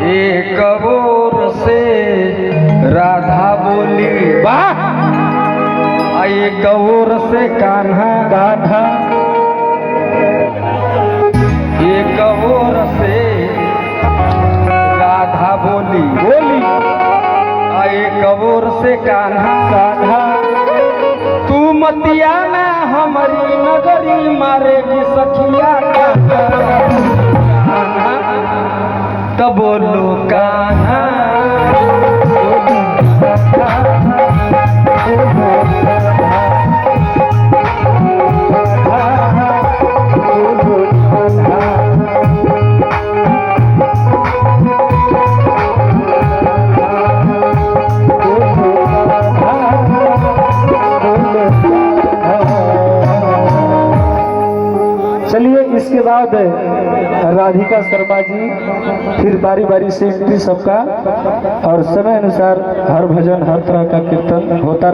एक ओर से राधा बोली वाह, एक ओर से कान्हा कान्हा, एक ओर से राधा बोली बोली, एक ओर से कान्हा कान्हा। तू मतिया ना हमारी नगरी मारेगी सखिया कान्हा, तब बोलो कान्हा। चलिए इसके बाद राधिका शर्मा जी, फिर बारी बारी से एंट्री सबका, और समय अनुसार हर भजन हर तरह का कीर्तन होता